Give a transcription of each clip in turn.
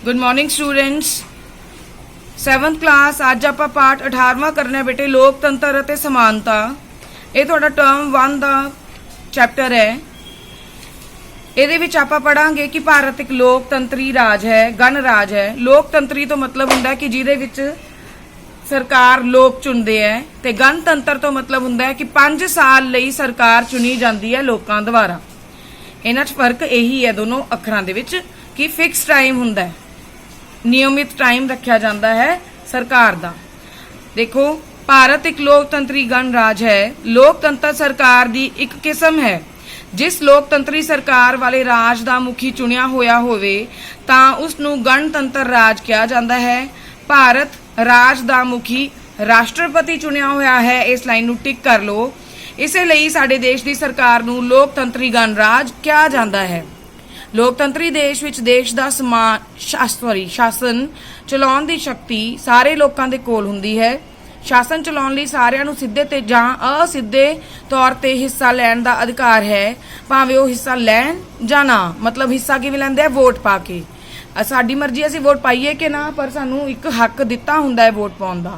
Good morning students. 7th class अज आप पाठ 18वां करना है बेटे, लोकतंत्र अते समानता। ये थोड़ा टर्म 1 का चैप्टर है। ਇਹਦੇ ਵਿੱਚ ਆਪਾਂ ਪੜਾਂਗੇ ਕਿ ਭਾਰਤ ਇੱਕ ਲੋਕਤੰਤਰੀ ਰਾਜ ਹੈ, ਗਣਰਾਜ ਹੈ। ਲੋਕਤੰਤਰੀ ਤੋਂ ਮਤਲਬ ਹੁੰਦਾ ਕਿ ਜਿਹਦੇ ਵਿੱਚ ਸਰਕਾਰ ਲੋਕ ਚੁਣਦੇ ਹੈ, ਤੇ ਗਣਤੰਤਰ ਤੋਂ ਮਤਲਬ ਹੁੰਦਾ ਹੈ ਕਿ 5 ਸਾਲ ਲਈ ਸਰਕਾਰ ਚੁਣੀ ਜਾਂਦੀ ਹੈ ਲੋਕਾਂ ਦੁਆਰਾ। ਇਹਨਾਂ 'ਚ ਫਰਕ ਇਹੀ ਹੈ ਦੋਨੋਂ ਅੱਖਰਾਂ ਦੇ ਵਿੱਚ ਕਿ ਫਿਕਸ ਟਾਈਮ ਹੁੰਦਾ ਹੈ, ਨਿਯਮਿਤ ਟਾਈਮ ਰੱਖਿਆ ਜਾਂਦਾ ਹੈ ਸਰਕਾਰ ਦਾ। ਦੇਖੋ, ਭਾਰਤ ਇੱਕ ਲੋਕਤੰਤਰੀ ਗਣਰਾਜ ਹੈ। ਲੋਕਤੰਤਰ ਸਰਕਾਰ ਦੀ ਇੱਕ ਕਿਸਮ ਹੈ। जिस लोकतंत्री सरकार वाले राज का मुखी चुनिया होया होवे तां उस नूं गणतंत्र राज कहा जाता है। भारत राज का मुखी राष्ट्रपति चुनिया होया है। इस लाइन नूं टिक कर लो। इसे लई साडे देश की सरकार नूं लोकतंत्री गणराज कहा जाता है। लोकतंत्री देश विच देश का शासन चलाउण दी शक्ति सारे लोकां दे कोल हुंदी है। शासन चलाउण लई सारिआं नूं सिद्धे ते जां असिद्धे तौर ते हिस्सा लैण दा अधिकार है, भावें वो हिस्सा लैण जां ना। मतलब हिस्सा किवें लैंदे आ? वोट पा के। साडी मर्जी असीं वोट पाईए कि ना, पर सानूं एक हक दिता हुंदा है वोट पाउण दा।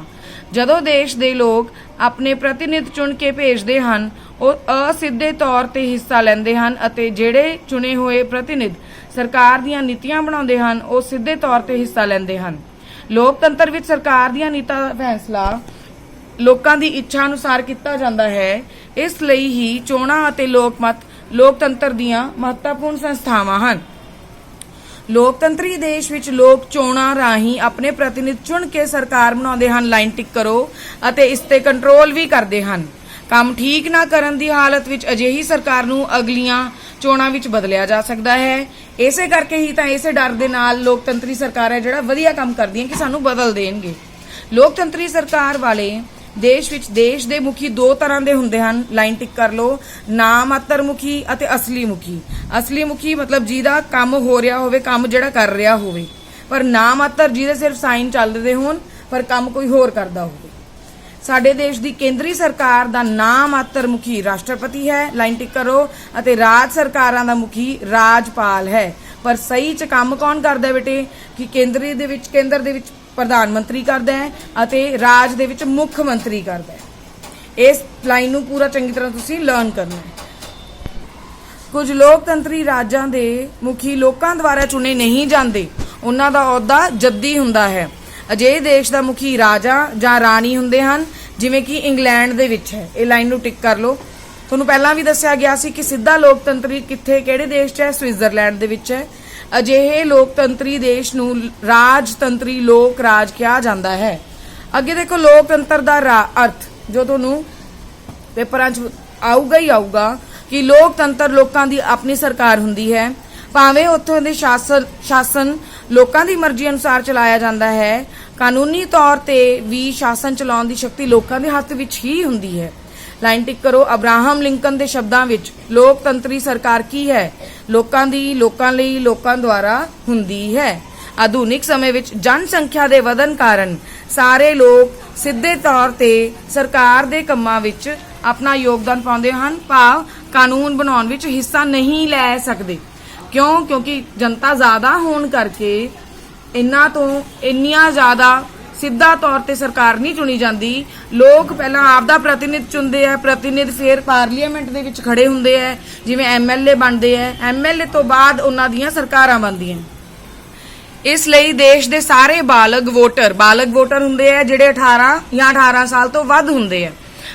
जदों देश दे लोग अपने प्रतिनिध चुन के भेजदे हन, ਉਹ ਅਸਿੱਧੇ ਤੌਰ ਤੇ ਹਿੱਸਾ ਲੈਂਦੇ ਹਨ ਅਤੇ ਜਿਹੜੇ ਚੁਣੇ ਹੋਏ ਪ੍ਰਤੀਨਿਧ ਸਰਕਾਰ ਦੀਆਂ ਨੀਤੀਆਂ ਬਣਾਉਂਦੇ ਹਨ ਉਹ ਸਿੱਧੇ ਤੌਰ ਤੇ ਹਿੱਸਾ ਲੈਂਦੇ ਹਨ। ਲੋਕਤੰਤਰ ਵਿੱਚ ਸਰਕਾਰ ਦੀਆਂ ਨੀਤਾਂ ਦਾ ਫੈਸਲਾ ਲੋਕਾਂ ਦੀ ਇੱਛਾ ਅਨੁਸਾਰ ਕੀਤਾ ਜਾਂਦਾ ਹੈ। ਇਸ ਲਈ ਹੀ ਚੋਣਾਂ ਅਤੇ ਲੋਕਮਤ ਲੋਕਤੰਤਰ ਦੀਆਂ ਮਹੱਤਵਪੂਰਨ ਸੰਸਥਾਵਾਂ ਹਨ। ਲੋਕਤੰਤਰੀ ਦੇਸ਼ ਵਿੱਚ ਲੋਕ ਚੋਣਾਂ ਰਾਹੀਂ ਆਪਣੇ ਪ੍ਰਤੀਨਿਧ ਚੁਣ ਕੇ ਸਰਕਾਰ ਬਣਾਉਂਦੇ ਹਨ। ਲਾਈਨ ਟਿਕ ਕਰੋ। ਅਤੇ ਇਸ ਤੇ ਕੰਟਰੋਲ ਵੀ ਕਰਦੇ ਹਨ। ਕੰਮ ਠੀਕ ਨਾ ਕਰਨ ਦੀ ਹਾਲਤ ਵਿੱਚ ਅਜਿਹੀ ਸਰਕਾਰ ਨੂੰ ਅਗਲੀਆਂ ਚੋਣਾਂ ਵਿੱਚ ਬਦਲਿਆ ਜਾ ਸਕਦਾ ਹੈ। ਇਸੇ ਕਰਕੇ ਹੀ ਤਾਂ ਇਸੇ ਡਰ ਦੇ ਨਾਲ ਲੋਕਤੰਤਰੀ ਸਰਕਾਰਾਂ ਜਿਹੜਾ ਵਧੀਆ ਕੰਮ ਕਰਦੀਆਂ ਕਿ ਸਾਨੂੰ ਬਦਲ ਦੇਣਗੇ। ਲੋਕਤੰਤਰੀ ਸਰਕਾਰ ਵਾਲੇ ਦੇਸ਼ ਵਿੱਚ ਦੇਸ਼ ਦੇ ਮੁਖੀ ਦੋ ਤਰ੍ਹਾਂ ਦੇ ਹੁੰਦੇ ਹਨ। ਲਾਈਨ ਟਿਕ ਕਰ ਲਓ। ਨਾਮਾਤਰ ਮੁਖੀ ਅਤੇ ਅਸਲੀ ਮੁਖੀ। ਅਸਲੀ ਮੁਖੀ ਮਤਲਬ ਜਿਹਦਾ ਕੰਮ ਹੋ ਰਿਹਾ ਹੋਵੇ, ਕੰਮ ਜਿਹੜਾ ਕਰ ਰਿਹਾ ਹੋਵੇ, ਪਰ ਨਾਮਾਤਰ ਜਿਹਦੇ ਸਿਰਫ ਸਾਈਨ ਚੱਲਦੇ ਹੋਣ ਪਰ ਕੰਮ ਕੋਈ ਹੋਰ ਕਰਦਾ ਹੋਵੇ। ਸਾਡੇ ਦੇਸ਼ ਦੀ ਕੇਂਦਰੀ ਸਰਕਾਰ ਦਾ ਨਾਮਾਤਰ ਮੁਖੀ ਰਾਸ਼ਟਰਪਤੀ ਹੈ। ਲਾਈਨ ਟਿਕ ਕਰੋ। ਅਤੇ ਰਾਜ ਸਰਕਾਰਾਂ ਦਾ ਮੁਖੀ ਰਾਜਪਾਲ ਹੈ। ਪਰ ਸਹੀ ਚ ਕੰਮ ਕੌਣ ਕਰਦਾ ਬੇਟੇ? ਕਿ ਕੇਂਦਰ ਦੇ ਵਿੱਚ ਪ੍ਰਧਾਨ ਮੰਤਰੀ ਕਰਦਾ ਹੈ ਅਤੇ ਰਾਜ ਦੇ ਵਿੱਚ ਮੁੱਖ ਮੰਤਰੀ ਕਰਦਾ ਹੈ। ਇਸ ਲਾਈਨ ਨੂੰ ਪੂਰਾ ਚੰਗੀ ਤਰ੍ਹਾਂ ਤੁਸੀਂ ਲਰਨ ਕਰਨਾ ਹੈ। ਕੁਝ ਲੋਕਤੰਤਰੀ ਰਾਜਾਂ ਦੇ ਮੁਖੀ ਲੋਕਾਂ ਦੁਆਰਾ ਚੁਣੇ ਨਹੀਂ ਜਾਂਦੇ। ਉਹਨਾਂ ਦਾ ਅਹੁਦਾ ਜੱਦੀ ਹੁੰਦਾ ਹੈ। ਅਜਿਹੇ ਦੇਸ਼ ਦਾ ਮੁਖੀ ਰਾਜਾ ਜਾਂ ਰਾਣੀ ਹੁੰਦੇ ਹਨ, ਜਿਵੇਂ ਕਿ ਇੰਗਲੈਂਡ ਦੇ ਵਿੱਚ ਹੈ। ਇਹ ਲਾਈਨ ਨੂੰ ਟਿਕ ਕਰ ਲਓ। ਤੁਹਾਨੂੰ ਪਹਿਲਾਂ ਵੀ ਦੱਸਿਆ ਗਿਆ ਸੀ ਕਿ ਸਿੱਧਾ ਲੋਕਤੰਤਰੀ ਕਿੱਥੇ ਕਿਹੜੇ ਦੇਸ਼ 'ਚ ਹੈ? ਸਵਿਟਜ਼ਰਲੈਂਡ ਦੇ ਵਿੱਚ ਹੈ। ਅਜਿਹੇ ਲੋਕਤੰਤਰੀ ਦੇਸ਼ ਨੂੰ ਰਾਜਤੰਤਰੀ ਲੋਕ ਰਾਜ ਕਿਹਾ ਜਾਂਦਾ ਹੈ। ਅੱਗੇ ਦੇਖੋ, ਲੋਕਤੰਤਰ ਦਾ ਅਰਥ ਜੋ ਤੁਹਾਨੂੰ ਪੇਪਰਾਂ 'ਚ ਆਊਗਾ ਹੀ ਆਊਗਾ ਕਿ ਲੋਕਤੰਤਰ ਲੋਕਾਂ ਦੀ ਆਪਣੀ ਸਰਕਾਰ ਹੁੰਦੀ ਹੈ। ਭਾਵੇਂ ਉੱਥੋਂ ਦੇ ਸ਼ਾਸਨ ਲੋਕਾਂ ਦੀ ਮਰਜ਼ੀ ਅਨੁਸਾਰ ਚਲਾਇਆ ਜਾਂਦਾ ਹੈ। ਕਾਨੂੰਨੀ ਤੌਰ ਤੇ ਵੀ ਸ਼ਾਸਨ ਚਲਾਉਣ ਦੀ ਸ਼ਕਤੀ ਲੋਕਾਂ ਦੇ ਹੱਥ ਵਿੱਚ ਹੀ ਹੁੰਦੀ ਹੈ। ਲਾਈਨ ਟਿਕ ਕਰੋ। ਅਬਰਾਹਮ ਲਿੰਕਨ ਦੇ ਸ਼ਬਦਾਂ ਵਿੱਚ ਲੋਕਤੰਤਰੀ ਸਰਕਾਰ ਕੀ ਹੈ? ਲੋਕਾਂ ਦੀ, ਲੋਕਾਂ ਲਈ, ਲੋਕਾਂ ਦੁਆਰਾ ਹੁੰਦੀ ਹੈ। ਆਧੁਨਿਕ ਸਮੇਂ ਵਿੱਚ ਜਨਸੰਖਿਆ ਦੇ ਵਧਣ ਕਾਰਨ ਸਾਰੇ ਲੋਕ ਸਿੱਧੇ ਤੌਰ ਤੇ ਸਰਕਾਰ ਦੇ ਕੰਮਾਂ ਵਿੱਚ ਆਪਣਾ ਯੋਗਦਾਨ ਪਾਉਂਦੇ ਹਨ, ਭਾਵ ਕਾਨੂੰਨ ਬਣਾਉਣ ਵਿੱਚ ਹਿੱਸਾ ਨਹੀਂ ਲੈ ਸਕਦੇ। ਕਿਉਂਕਿ ਜਨਤਾ ਜ਼ਿਆਦਾ ਹੋਣ ਕਰਕੇ ਇੰਨੀਆਂ ਜ਼ਿਆਦਾ ਸਿੱਧਾ ਤੌਰ ਤੇ ਸਰਕਾਰ ਨਹੀਂ ਚੁਣੀ ਜਾਂਦੀ। ਲੋਕ ਪਹਿਲਾਂ ਆਪਦਾ ਪ੍ਰਤੀਨਿਧ ਚੁਣਦੇ ਆ, ਪ੍ਰਤੀਨਿਧ ਫਿਰ ਪਾਰਲੀਮੈਂਟ ਦੇ ਵਿੱਚ ਖੜੇ ਹੁੰਦੇ ਆ, ਜਿਵੇਂ ਐਮਐਲਏ ਬਣਦੇ ਆ। ਐਮਐਲਏ ਤੋਂ ਬਾਅਦ ਉਹਨਾਂ ਦੀਆਂ ਸਰਕਾਰਾਂ ਬਣਦੀਆਂ। ਇਸ ਲਈ ਦੇਸ਼ ਦੇ ਸਾਰੇ ਬਾਲਗ ਵੋਟਰ ਹੁੰਦੇ ਆ ਜਿਹੜੇ 18 ਜਾਂ 18 ਸਾਲ ਤੋਂ ਵੱਧ ਹੁੰਦੇ ਆ।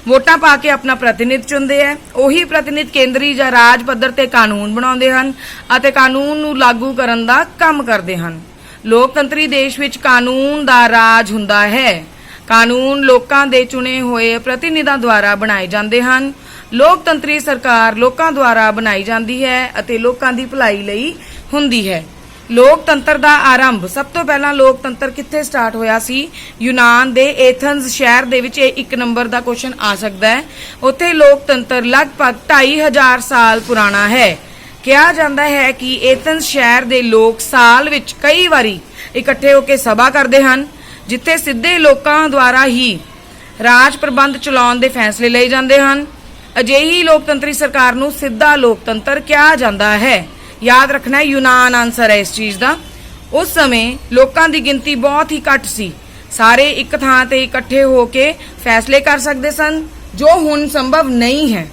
ਵੋਟਾਂ ਪਾ ਕੇ ਆਪਣਾ ਪ੍ਰਤੀਨਿਧ ਚੁਣਦੇ ਆ। ਉਹੀ ਪ੍ਰਤੀਨਿਧ ਕੇਂਦਰੀ ਜਾਂ ਰਾਜ ਪੱਧਰ ਤੇ ਕਾਨੂੰਨ ਬਣਾਉਂਦੇ ਹਨ ਅਤੇ ਕਾਨੂੰਨ ਨੂੰ ਲਾਗੂ ਕਰਨ ਦਾ ਕੰਮ ਕਰਦੇ ਹਨ। ਲੋਕਤੰਤਰੀ ਦੇਸ਼ ਵਿੱਚ ਕਾਨੂੰਨ ਦਾ ਰਾਜ ਹੁੰਦਾ ਹੈ। ਕਾਨੂੰਨ ਲੋਕਾਂ ਦੇ ਚੁਣੇ ਹੋਏ ਪ੍ਰਤੀਨਿਧਾਂ ਦੁਆਰਾ ਬਣਾਏ ਜਾਂਦੇ ਹਨ। ਲੋਕਤੰਤਰੀ ਸਰਕਾਰ ਲੋਕਾਂ ਦੁਆਰਾ ਬਣਾਈ ਜਾਂਦੀ ਹੈ ਅਤੇ ਲੋਕਾਂ ਦੀ ਭਲਾਈ ਲਈ ਹੁੰਦੀ ਹੈ। ਲੋਕਤੰਤਰ ਦਾ ਆਰੰਭ, ਸਭ ਤੋਂ ਪਹਿਲਾਂ ਲੋਕਤੰਤਰ ਕਿੱਥੇ ਸਟਾਰਟ ਹੋਇਆ ਸੀ? ਯੂਨਾਨ ਦੇ ਐਥਨਜ਼ ਸ਼ਹਿਰ ਦੇ ਵਿੱਚ। ਇਹ 1 ਨੰਬਰ ਦਾ ਕੁਐਸਚਨ ਆ ਸਕਦਾ ਹੈ। ਉੱਥੇ ਲੋਕਤੰਤਰ ਲਗਭਗ 2500 ਸਾਲ ਪੁਰਾਣਾ ਹੈ। ਕਿਹਾ ਜਾਂਦਾ ਹੈ ਕਿ ਐਥਨਜ਼ ਸ਼ਹਿਰ ਦੇ ਲੋਕ ਸਾਲ ਵਿੱਚ ਕਈ ਵਾਰੀ ਇਕੱਠੇ ਹੋ ਕੇ ਸਭਾ ਕਰਦੇ ਹਨ, ਜਿੱਥੇ ਸਿੱਧੇ ਲੋਕਾਂ ਦੁਆਰਾ ਹੀ ਰਾਜ ਪ੍ਰਬੰਧ ਚਲਾਉਣ ਦੇ ਫੈਸਲੇ ਲਏ ਜਾਂਦੇ ਹਨ। ਅਜਿਹੀ ਲੋਕਤੰਤਰੀ ਸਰਕਾਰ ਨੂੰ ਸਿੱਧਾ ਲੋਕਤੰਤਰ ਕਿਹਾ ਜਾਂਦਾ ਹੈ। याद रखना है यूनान आंसर है इस चीज का। उस समय लोकां दी गिनती बहुत ही घट सी। सारे एक थां ते इकट्ठे होके फैसले कर सकते सन, जो हुण संभव नहीं है।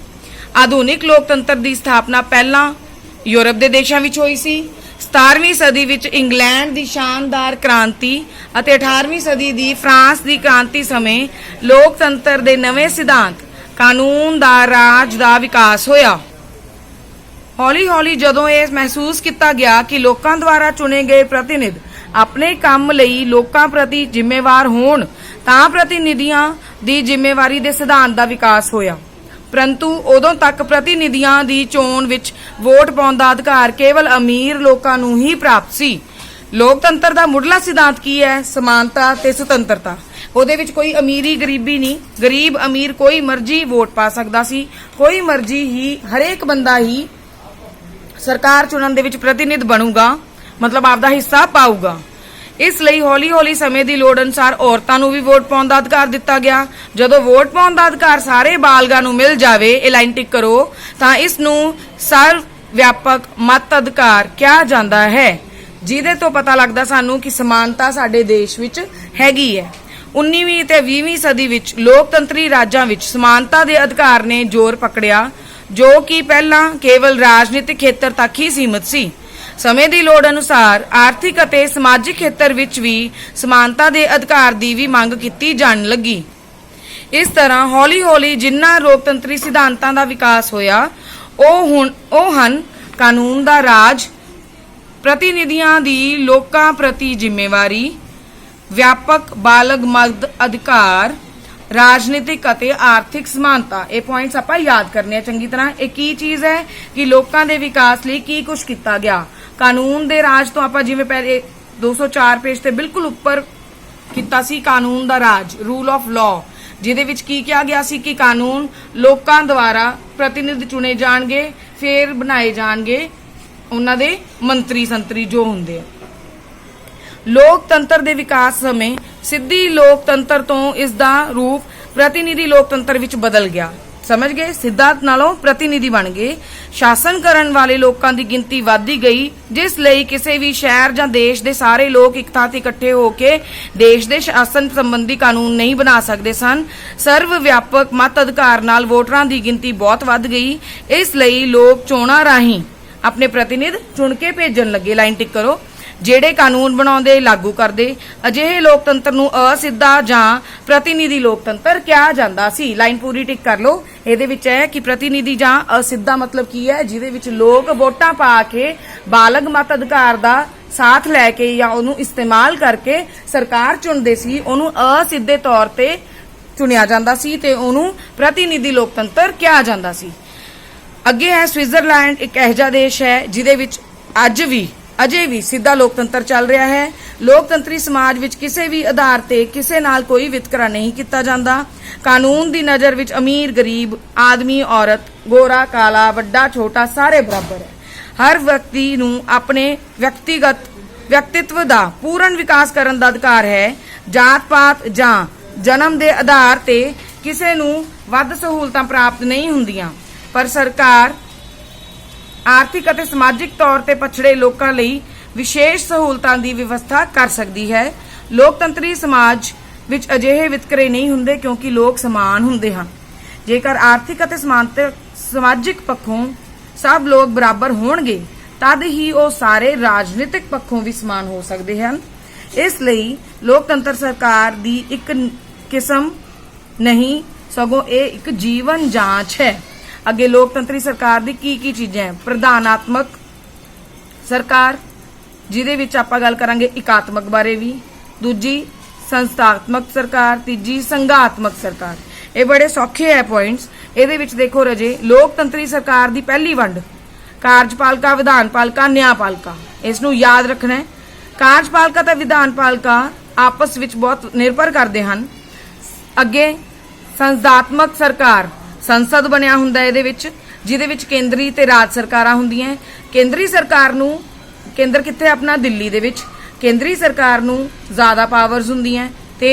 आधुनिक लोकतंत्र की स्थापना पहला यूरोप के देशों में हुई सी। 17वीं सदी विच इंग्लैंड की शानदार क्रांति और 18वीं सदी की फ्रांस की क्रांति समय लोकतंत्र के नवे सिद्धांत कानून दा राज का विकास होया। हौली हौली जदों ये महसूस किया गया कि लोकां द्वारा चुने गए प्रतिनिधि अपने काम लई लोकां प्रति जिम्मेवार होण, तां प्रतिनिधियां दी जिम्मेवारी दे सिद्धांत का विकास होया। परंतु उदों तक प्रतिनिधियां दी चोण विच वोट पाउण दा अधिकार केवल अमीर लोकां नूं ही प्राप्त सी। लोकतंत्र दा मुढ़ला सिद्धांत की है? समानता ते सुतंत्रता। ਉਹਦੇ ਵਿੱਚ कोई अमीरी गरीबी नहीं, गरीब अमीर कोई मर्जी वोट पा सकदा सी, कोई मर्जी ही हरेक बंदा ही सरकार चुनन दे विच प्रतिनिधि बनूगा, मतलब आपदा हिस्सा पाऊगा। इस लई हौली हौली समय की लोड़ अनुसार औरतां नूं भी वोट पाउण दा अधिकार दिता गया। जदों वोट पाउण दा अधिकार सारे बालगां नूं मिल जावे, ये लाइन टिक करो, तां इस नूं सर्व व्यापक मत अधिकार किया जांदा है, जिहदे तो पता लगदा सानू कि समानता साडे देश विच हैगी है। 19वीं ते 20वीं सदी विच लोकतंत्री राज्यां विच समानता दे अधिकार ने जोर पकड़िया, जो कि पहला केवल राजनीतिक खेतर तक ही सीमित सी। समय की लोड़ अनुसार आर्थिक और समाजिक खेतर विच भी समानता के अधिकार की भी मंग की जान लगी। इस तरह हौली हौली जिन्ना लोकतंत्री सिद्धांतां का विकास होया, ਉਹ ਹਨ कानून का राज, प्रतिनिधियां दी लोकां प्रति जिम्मेवारी, व्यापक बालग मर्द अधिकार, राजनीतिक ਅਤੇ आर्थिक समानता। ये पॉइंट्स आप याद करने चंगी तरह। एक की चीज़ है कि लोगों के विकास लिए की कुछ किया गया। कानून दे राज तो आप जिवें पहले 204 पेज ते बिल्कुल उपर किया सी कानून दा राज, रूल ऑफ लॉ, जिहदे विच की किया गया सी कि कानून लोकां द्वारा प्रतिनिधि चुने जाणगे, फिर बनाए जाणगे उन्हां दे मंत्री संतरी जो हुंदे। लोकतंत्र के विकास समय सिद्धी लोकतंत्र तो इसका रूप प्रतिनिधि लोकतंत्र विच बदल गया। समझ गए? सिद्धा नालों प्रतिनिधि बन गए। शासन करन वाले लोगों की गिनती वधदी गई, जिस लई किसी भी शहर जां देश के सारे लोग एक थां ते इकट्ठे होके देश के शासन संबंधी कानून नहीं बना सकते सन। सर्व व्यापक मत अधिकार नाल वोटरां की गिनती बहुत वध गई। इस लई लोग चोणां राहीं अपने प्रतिनिधि चुन के भेजन लगे। लाइन टिक करो। ਜਿਹੜੇ ਕਾਨੂੰਨ ਬਣਾਉਂਦੇ ਲਾਗੂ ਕਰਦੇ ਅਜਿਹੇ ਲੋਕਤੰਤਰ ਨੂੰ ਅਸਿੱਧਾ ਜਾਂ ਪ੍ਰਤੀਨਿਧੀ ਲੋਕਤੰਤਰ ਕਿਹਾ ਜਾਂਦਾ ਸੀ। ਲਾਈਨ ਪੂਰੀ ਟਿਕ ਕਰ ਲਓ। ਇਹਦੇ ਵਿੱਚ ਹੈ ਕਿ ਪ੍ਰਤੀਨਿਧੀ ਜਾਂ ਅਸਿੱਧਾ ਮਤਲਬ ਕੀ ਹੈ? ਜਿਹਦੇ ਵਿੱਚ ਲੋਕ ਵੋਟਾਂ ਪਾ ਕੇ ਬਾਲਗ ਮਤ ਅਧਿਕਾਰ ਦਾ ਸਾਥ ਲੈ ਕੇ ਜਾਂ ਉਹਨੂੰ ਇਸਤੇਮਾਲ ਕਰਕੇ ਸਰਕਾਰ ਚੁਣਦੇ ਸੀ, ਉਹਨੂੰ ਅਸਿੱਧੇ ਤੌਰ ਤੇ ਚੁਣਿਆ ਜਾਂਦਾ ਸੀ ਤੇ ਉਹਨੂੰ ਪ੍ਰਤੀਨਿਧੀ ਲੋਕਤੰਤਰ ਕਿਹਾ ਜਾਂਦਾ ਸੀ। ਅੱਗੇ ਹੈ ਸਵਿਟਜ਼ਰਲੈਂਡ, ਇੱਕ ਇਹੋ ਜਿਹਾ ਦੇਸ਼ ਹੈ ਜਿਹਦੇ ਵਿੱਚ अजे भी सीधा लोकतंत्र चल रहा है। लोकतंत्री समाज विच किसी भी आधार ते किसी नाल कोई वितकरा नहीं किया जाता। कानून की नज़र विच अमीर गरीब, आदमी औरत, गोरा काला, वड्डा छोटा सारे बराबर है। हर व्यक्ति नूं अपने व्यक्तिगत व्यक्तित्व का पूर्ण विकास करने का अधिकार है। जात पात जां जन्म के आधार ते किसी नूं वध सहूलतां प्राप्त नहीं हुंदियां, पर सरकार आर्थिक और समाजिक तौर पर पछड़े लोगों लई विशेष सहूलतां की व्यवस्था कर सकती है। लोकतंत्री समाज विच अजिहे वितकरे नहीं हुंदे क्योंकि लोग समान हुंदे हन। जेकर आर्थिक और समाजिक पक्षों सब लोग बराबर होणगे तद ही वो सारे राजनीतिक पक्षों भी समान हो सकते हैं। इसलिए लोकतंत्र सरकार की एक किस्म नहीं सगों ये एक जीवन जांच है। अगे लोकतंत्री सरकार दी की चीज़ें हैं? प्रधानात्मक सरकार, जिहदे विच आपां गल करांगे एकात्मक बारे भी, दूजी संस्थात्मक सरकार, तीजी संघात्मक सरकार। ये बड़े सौखे है पॉइंट्स। इहदे विच देखो रजे, लोकतंत्री सरकार दी पहली वंड कार्यपालिका, विधानपालिका, न्यायपालिका। इसनूं याद रखना है। कार्यपालिका ते विधानपालिका आपस विच बहुत निर्भर करते हैं। अगे संस्थात्मक सरकार, संसद बनया हुंदा इहदे विच, जिहदे विच केंद्री ते राज सरकारां हुंदियां। केंद्री सरकार नूं केंद्र कित्थे अपना दिल्ली दे विच, केंद्री सरकार नूं ज़्यादा पावर्स हुंदियां ते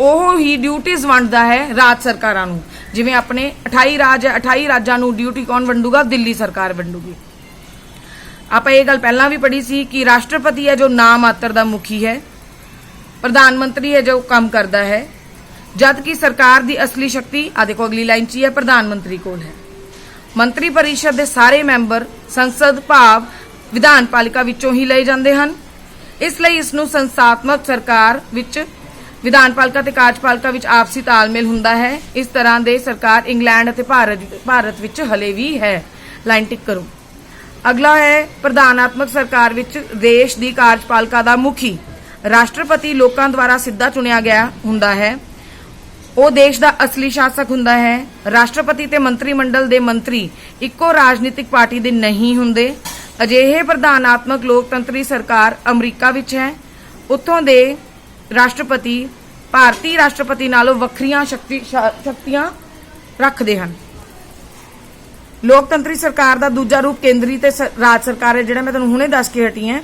ओह ही ड्यूटीज वंडदा है राज सरकारां नूं। जिवें अपने 28 राज है, 28 राजां नूं ड्यूटी कौन वंडूगा? दिल्ली सरकार वंडूगी। ਆਪਾਂ ਇਹ ਗੱਲ ਪਹਿਲਾਂ ਵੀ ਪੜ੍ਹੀ ਸੀ कि राष्ट्रपति है जो नाम मात्र ਦਾ मुखी है, प्रधानमंत्री है जो काम करता है, जबकि सरकार की असली शक्ति आ देखो अगली लाइन च ही है प्रधानमंत्री कोल है। मंत्री परिषद के सारे मैंबर संसद भाव विधान पालिका विचों ही लए जाते हैं, इसलिए इसनूं संस्थात्मक सरकार विच विधान पालिका ते कार्यपालिका विच आपसी तालमेल हुंदा है। इस तरह दे सरकार इंग्लैंड ते भारत विच हले भी है। लाइन टिक करो। अगला है प्रधानात्मक सरकार विच देश की कार्यपालिका दा मुखी राष्ट्रपति लोकां द्वारा सीधा चुनिया गया हुंदा है, ਉਹ देश ਦਾ असली शासक ਹੁੰਦਾ ਹੈ। ਰਾਸ਼ਟਰਪਤੀ ਤੇ ਮੰਤਰੀ ਮੰਡਲ ਦੇ ਮੰਤਰੀ ਇੱਕੋ ਰਾਜਨੀਤਿਕ ਪਾਰਟੀ ਦੇ ਨਹੀਂ ਹੁੰਦੇ। ਅਜਿਹੇ ਪ੍ਰਧਾਨਾਤਮਕ ਲੋਕਤੰਤਰੀ ਸਰਕਾਰ ਅਮਰੀਕਾ ਵਿੱਚ ਹੈ। ਉੱਥੋਂ ਦੇ ਰਾਸ਼ਟਰਪਤੀ ਭਾਰਤੀ ਰਾਸ਼ਟਰਪਤੀ ਨਾਲੋਂ ਵੱਖਰੀਆਂ ਸ਼ਕਤੀਆਂ ਰੱਖਦੇ ਹਨ। ਲੋਕਤੰਤਰੀ ਸਰਕਾਰ ਦਾ ਦੂਜਾ ਰੂਪ ਕੇਂਦਰੀ ਤੇ ਰਾਜ ਸਰਕਾਰ ਹੈ, ਜਿਹੜਾ ਮੈਂ ਤੁਹਾਨੂੰ ਹੁਣੇ ਦੱਸ ਕੇ ਹਟੀ ਹਾਂ,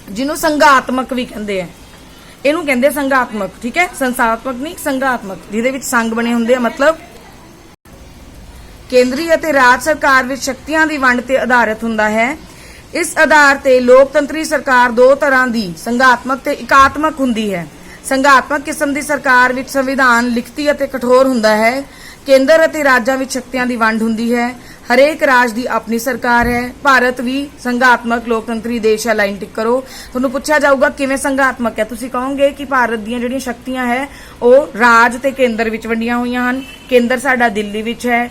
ਜਿਹਨੂੰ ਸੰਘਾਤਮਕ ਵੀ ਕਹਿੰਦੇ ਆ। ਇਹਨੂੰ ਕਹਿੰਦੇ ਸੰਘਾਤਮਕ, ਠੀਕ ਹੈ, ਸੰਸਥਾਤਮਕ ਨਹੀਂ, ਸੰਘਾਤਮਕ, ਜਿਹਦੇ ਵਿੱਚ ਸੰਘ ਬਣੇ ਹੁੰਦੇ ਆ। ਮਤਲਬ ਕੇਂਦਰੀ ਅਤੇ ਰਾਜ ਸਰਕਾਰ ਵਿੱਚ ਸ਼ਕਤੀਆਂ ਦੀ ਵੰਡ ਤੇ ਆਧਾਰਿਤ ਹੁੰਦਾ ਹੈ। ਇਸ ਆਧਾਰ ਤੇ ਲੋਕਤੰਤਰੀ ਸਰਕਾਰ ਦੋ ਤਰ੍ਹਾਂ ਦੀ ਸੰਘਾਤਮਕ ਤੇ ਇਕਾਤਮਕ ਹੁੰਦੀ ਹੈ। ਸੰਘਾਤਮਕ ਕਿਸਮ ਦੀ ਸਰਕਾਰ ਵਿੱਚ ਸੰਵਿਧਾਨ ਲਿਖਤੀ ਅਤੇ ਕਠੋਰ ਹੁੰਦਾ ਹੈ। ਕੇਂਦਰ ਅਤੇ ਰਾਜਾਂ ਵਿੱਚ ਸ਼ਕਤੀਆਂ ਦੀ ਵੰਡ ਹੁੰਦੀ ਹੈ। ਹਰੇਕ ਰਾਜ ਦੀ ਆਪਣੀ ਸਰਕਾਰ ਹੈ। ਭਾਰਤ ਵੀ ਸੰਘਾਤਮਕ ਲੋਕਤੰਤਰੀ ਦੇਸ਼ ਹੈ। ਲਾਈਨ ਟਿਕ ਕਰੋ। ਤੁਹਾਨੂੰ ਪੁੱਛਿਆ ਜਾਊਗਾ ਕਿਵੇਂ ਸੰਘਾਤਮਕ ਹੈ, ਤੁਸੀਂ ਕਹੋਗੇ ਕਿ ਭਾਰਤ ਦੀਆਂ ਜਿਹੜੀਆਂ ਸ਼ਕਤੀਆਂ ਹੈ ਉਹ ਰਾਜ ਤੇ ਕੇਂਦਰ ਵਿੱਚ ਵੰਡੀਆਂ ਹੋਈਆਂ ਹਨ। ਕੇਂਦਰ ਸਾਡਾ ਦਿੱਲੀ ਵਿੱਚ ਹੈ,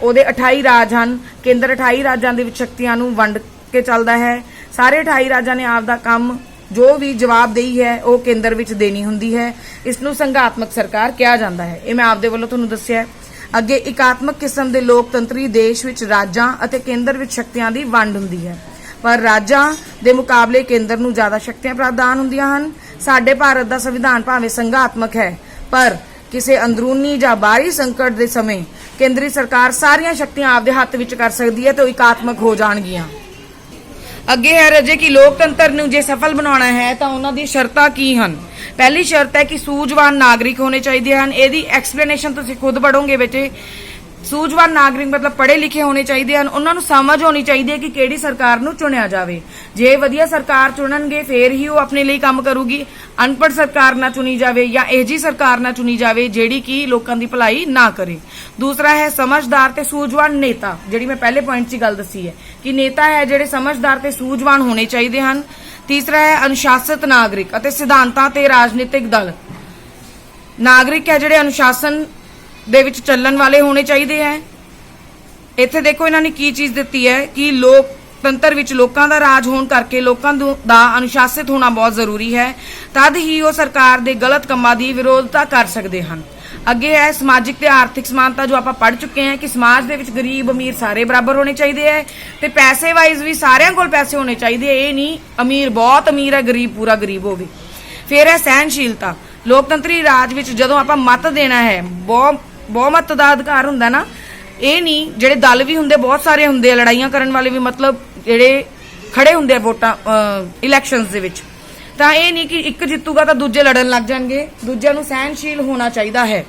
ਉਹਦੇ 28 ਰਾਜ ਹਨ। ਕੇਂਦਰ 28 ਰਾਜਾਂ ਦੇ ਵਿੱਚ ਸ਼ਕਤੀਆਂ ਨੂੰ ਵੰਡ ਕੇ ਚੱਲਦਾ ਹੈ। ਸਾਰੇ 28 ਰਾਜਾਂ ਨੇ ਆਪ ਦਾ ਕੰਮ ਜੋ ਵੀ ਜਵਾਬਦੇਹੀ ਹੈ ਉਹ ਕੇਂਦਰ ਵਿੱਚ ਦੇਣੀ ਹੁੰਦੀ ਹੈ। ਇਸ ਨੂੰ ਸੰਘਾਤਮਕ ਸਰਕਾਰ ਕਿਹਾ ਜਾਂਦਾ ਹੈ। ਇਹ ਮੈਂ ਆਪਦੇ ਵੱਲੋਂ ਤੁਹਾਨੂੰ ਦੱਸਿਆ। ਅੱਗੇ ਇਕਾਤਮਕ ਕਿਸਮ ਦੇ ਲੋਕਤੰਤਰੀ ਦੇਸ਼ ਵਿੱਚ ਰਾਜਾਂ ਅਤੇ ਕੇਂਦਰ ਵਿੱਚ ਸ਼ਕਤੀਆਂ ਦੀ ਵੰਡ ਹੁੰਦੀ ਹੈ, ਪਰ ਰਾਜਾਂ ਦੇ ਮੁਕਾਬਲੇ ਕੇਂਦਰ ਨੂੰ ਜ਼ਿਆਦਾ ਸ਼ਕਤੀਆਂ ਪ੍ਰਦਾਨ ਹੁੰਦੀਆਂ ਹਨ। ਸਾਡੇ ਭਾਰਤ ਦਾ ਸੰਵਿਧਾਨ ਭਾਵੇਂ ਸੰਘਾਤਮਕ ਹੈ, ਪਰ ਕਿਸੇ ਅੰਦਰੂਨੀ ਜਾਂ ਬਾਹਰੀ ਸੰਕਟ ਦੇ ਸਮੇਂ ਕੇਂਦਰੀ ਸਰਕਾਰ ਸਾਰੀਆਂ ਸ਼ਕਤੀਆਂ ਆਪਦੇ ਹੱਥ ਵਿੱਚ ਕਰ ਸਕਦੀ ਹੈ ਤੇ ਉਹ ਇਕਾਤਮਕ ਹੋ ਜਾਣਗੀਆਂ। ਅੱਗੇ ਹੈ ਰਜੇ ਕਿ ਲੋਕਤੰਤਰ ਨੂੰ ਜੇ ਸਫਲ ਬਣਾਉਣਾ ਹੈ ਤਾਂ ਉਹਨਾਂ ਦੀ ਸ਼ਰਤਾਂ ਕੀ ਹਨ। ਪਹਿਲੀ ਸ਼ਰਤ ਹੈ ਕਿ ਸੂਝਵਾਨ ਨਾਗਰਿਕ ਹੋਣੇ ਚਾਹੀਦੇ ਹਨ। ਇਹਦੀ ਐਕਸਪਲੇਨੇਸ਼ਨ ਤੁਸੀਂ ਖੁਦ ਪੜੋਗੇ ਬੇਟੇ। ਸੂਝਵਾਨ ਨਾਗਰਿਕ ਮਤਲਬ ਪੜ੍ਹੇ ਲਿਖੇ ਹੋਣੇ ਚਾਹੀਦੇ ਹਨ। ਉਹਨਾਂ ਨੂੰ ਸਮਝ ਹੋਣੀ ਚਾਹੀਦੀ ਹੈ ਕਿ ਕਿਹੜੀ ਸਰਕਾਰ ਨੂੰ ਚੁਣਿਆ ਜਾਵੇ। ਜੇ ਵਧੀਆ ਸਰਕਾਰ ਚੁਣਨਗੇ ਫੇਰ ਹੀ ਉਹ ਆਪਣੇ ਲਈ ਕੰਮ ਕਰੂਗੀ। ਅਨਪੜ੍ਹ ਸਰਕਾਰ ਨਾ ਚੁਣੀ ਜਾਵੇ ਜਾਂ ਇਹੋ ਜਿਹੀ ਸਰਕਾਰ ਨਾ ਚੁਣੀ ਜਾਵੇ ਜਿਹੜੀ ਕਿ ਲੋਕਾਂ ਦੀ ਭਲਾਈ ਨਾ ਕਰੇ। ਦੂਸਰਾ ਹੈ ਸਮਝਦਾਰ ਤੇ ਸੂਝਵਾਨ ਨੇਤਾ, ਜਿਹੜੀ ਮੈਂ ਪਹਿਲੇ ਪੁਆਇੰਟ 'ਚ ਗੱਲ ਦੱਸੀ ਹੈ ਕਿ ਨੇਤਾ ਹੈ ਜਿਹੜੇ ਸਮਝਦਾਰ ਤੇ ਸੂਝਵਾਨ ਹੋਣੇ ਚਾਹੀਦੇ ਹਨ। ਤੀਸਰਾ ਹੈ ਅਨੁਸ਼ਾਸਿਤ ਨਾਗਰਿਕ ਅਤੇ ਸਿਧਾਂਤਾਂ ਤੇ ਰਾਜਨੀਤਿਕ ਦਲ। ਨਾਗਰਿਕ ਹੈ ਜਿਹੜੇ ਅਨੁਸ਼ਾਸਨ ਦੇ ਵਿੱਚ ਚੱਲਣ ਵਾਲੇ ਹੋਣੇ ਚਾਹੀਦੇ ਹੈ। ਇੱਥੇ ਦੇਖੋ ਇਹਨਾਂ ਨੇ ਕੀ ਚੀਜ਼ ਦਿੱਤੀ ਹੈ ਕਿ ਲੋਕਤੰਤਰ ਵਿੱਚ ਲੋਕਾਂ ਦਾ ਰਾਜ ਹੋਣ ਕਰਕੇ ਲੋਕਾਂ ਦਾ ਅਨੁਸ਼ਾਸਿਤ ਹੋਣਾ ਬਹੁਤ ਜ਼ਰੂਰੀ ਹੈ, ਤਦ ਹੀ ਉਹ ਸਰਕਾਰ ਦੇ ਗਲਤ ਕੰਮਾਂ ਦੀ ਵਿਰੋਧਤਾ ਕਰ ਸਕਦੇ ਹਨ। ਅੱਗੇ ਹੈ ਸਮਾਜਿਕ ਤੇ ਆਰਥਿਕ ਸਮਾਨਤਾ, ਜੋ ਆਪਾਂ ਪੜ੍ਹ ਚੁੱਕੇ ਹਾਂ ਕਿ ਸਮਾਜ ਦੇ ਵਿੱਚ ਗਰੀਬ ਅਮੀਰ ਸਾਰੇ ਬਰਾਬਰ ਹੋਣੇ ਚਾਹੀਦੇ ਹੈ ਤੇ ਪੈਸੇ ਵਾਈਜ਼ ਵੀ ਸਾਰਿਆਂ ਕੋਲ ਪੈਸੇ ਹੋਣੇ ਚਾਹੀਦੇ। ਇਹ ਨਹੀਂ ਅਮੀਰ ਬਹੁਤ ਅਮੀਰ ਹੈ, ਗਰੀਬ ਪੂਰਾ ਗਰੀਬ ਹੋਵੇ। ਫਿਰ ਹੈ ਸਹਿਨਸ਼ੀਲਤਾ। ਲੋਕਤੰਤਰੀ ਰਾਜ ਵਿੱਚ ਜਦੋਂ ਆਪਾਂ ਮਤ ਦੇਣਾ ਹੈ, ਬਹੁਮਤ ਦਾ ਅਧਿਕਾਰ ਹੁੰਦਾ ਨਾ, ਇਹ ਨਹੀਂ ਜਿਹੜੇ ਦਲ ਵੀ ਹੁੰਦੇ ਬਹੁਤ ਸਾਰੇ ਹੁੰਦੇ ਆ, ਲੜਾਈਆਂ ਕਰਨ ਵਾਲੇ ਵੀ, ਮਤਲਬ ਜਿਹੜੇ ਖੜੇ ਹੁੰਦੇ ਆ ਵੋਟਾਂ ਇਲੈਕਸ਼ਨਸ ਦੇ ਵਿੱਚ, ਤਾਂ ਇਹ ਨਹੀਂ ਕਿ ਇੱਕ ਜਿੱਤੂਗਾ ਤਾਂ ਦੂਜੇ ਲੜਨ ਲੱਗ ਜਾਣਗੇ। ਦੂਜਿਆਂ ਨੂੰ ਸਹਿਨਸ਼ੀਲ ਹੋਣਾ ਚਾਹੀਦਾ ਹੈ।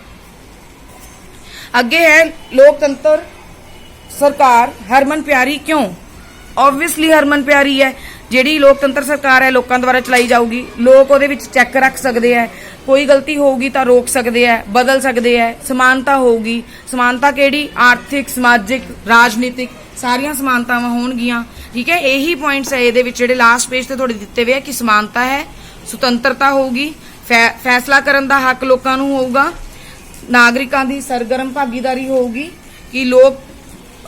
ਅੱਗੇ ਹੈ ਲੋਕਤੰਤਰ ਸਰਕਾਰ ਹਰਮਨ ਪਿਆਰੀ ਕਿਉਂ। ਆਬਵੀਅਸਲੀ ਹਰਮਨ ਪਿਆਰੀ ਹੈ। ਜਿਹੜੀ ਲੋਕਤੰਤਰ ਸਰਕਾਰ ਹੈ ਲੋਕਾਂ ਦੁਆਰਾ ਚਲਾਈ ਜਾਊਗੀ। ਲੋਕ ਉਹਦੇ ਵਿੱਚ ਚੈੱਕ ਰੱਖ ਸਕਦੇ ਹੈ, ਕੋਈ ਗਲਤੀ ਹੋਊਗੀ ਤਾਂ ਰੋਕ ਸਕਦੇ ਹੈ, ਬਦਲ ਸਕਦੇ ਹੈ। ਸਮਾਨਤਾ ਹੋਊਗੀ। ਸਮਾਨਤਾ ਕਿਹੜੀ? ਆਰਥਿਕ, ਸਮਾਜਿਕ, ਰਾਜਨੀਤਿਕ, ਸਾਰੀਆਂ ਸਮਾਨਤਾਵਾਂ ਹੋਣਗੀਆਂ। ਠੀਕ ਹੈ, ਇਹੀ ਪੁਆਇੰਟਸ ਹੈ ਇਹਦੇ ਵਿੱਚ ਜਿਹੜੇ ਲਾਸਟ ਪੇਜ ਤੇ ਥੋੜੇ ਦਿੱਤੇ ਹੋਏ ਆ ਕਿ ਸਮਾਨਤਾ ਹੈ, ਸੁਤੰਤਰਤਾ ਹੋਊਗੀ, ਫੈਸਲਾ ਕਰਨ ਦਾ ਹੱਕ ਲੋਕਾਂ ਨੂੰ ਹੋਊਗਾ, ਨਾਗਰਿਕਾਂ ਦੀ ਸਰਗਰਮ ਭਾਗੀਦਾਰੀ ਹੋਊਗੀ ਕਿ ਲੋਕ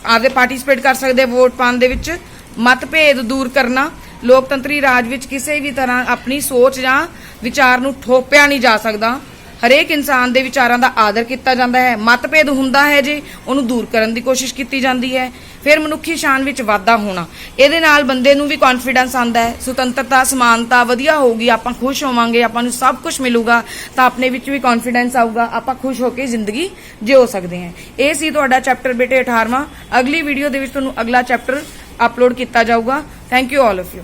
ਆਪਦੇ ਪਾਰਟਿਸਿਪੇਟ ਕਰ ਸਕਦੇ ਵੋਟ ਪਾਉਣ ਦੇ ਵਿੱਚ, ਮਤਭੇਦ ਦੂਰ ਕਰਨਾ। ਲੋਕਤੰਤਰੀ ਰਾਜ ਵਿੱਚ ਕਿਸੇ ਵੀ ਤਰ੍ਹਾਂ ਆਪਣੀ ਸੋਚ ਜਾਂ ਵਿਚਾਰ ਨੂੰ ਥੋਪਿਆ ਨਹੀਂ ਜਾ ਸਕਦਾ। ਹਰੇਕ ਇਨਸਾਨ ਦੇ ਵਿਚਾਰਾਂ ਦਾ ਆਦਰ ਕੀਤਾ ਜਾਂਦਾ ਹੈ। ਮਤਭੇਦ ਹੁੰਦਾ ਹੈ ਜੇ ਉਹਨੂੰ ਦੂਰ ਕਰਨ ਦੀ ਕੋਸ਼ਿਸ਼ ਕੀਤੀ ਜਾਂਦੀ ਹੈ। ਫਿਰ ਮਨੁੱਖੀ ਸ਼ਾਨ ਵਿੱਚ ਵਾਧਾ ਹੋਣਾ, ਇਹਦੇ ਨਾਲ ਬੰਦੇ ਨੂੰ ਵੀ ਕੌਨਫੀਡੈਂਸ ਆਉਂਦਾ ਹੈ। ਸੁਤੰਤਰਤਾ, ਸਮਾਨਤਾ ਵਧੀਆ ਹੋਊਗੀ, ਆਪਾਂ ਖੁਸ਼ ਹੋਵਾਂਗੇ, ਆਪਾਂ ਨੂੰ ਸਭ ਕੁਝ ਮਿਲੂਗਾ ਤਾਂ ਆਪਣੇ ਵਿੱਚ ਵੀ ਕੌਨਫੀਡੈਂਸ ਆਊਗਾ, ਆਪਾਂ ਖੁਸ਼ ਹੋ ਕੇ ਜ਼ਿੰਦਗੀ ਜਿਉ ਸਕਦੇ ਹਾਂ। ਇਹ ਸੀ ਤੁਹਾਡਾ ਚੈਪਟਰ ਬੇਟੇ 18ਵਾਂ। ਅਗਲੀ ਵੀਡੀਓ ਦੇ ਵਿੱਚ ਤੁਹਾਨੂੰ ਅਗਲਾ ਚੈਪਟਰ ਅਪਲੋਡ ਕੀਤਾ ਜਾਊਗਾ। Thank you all of you.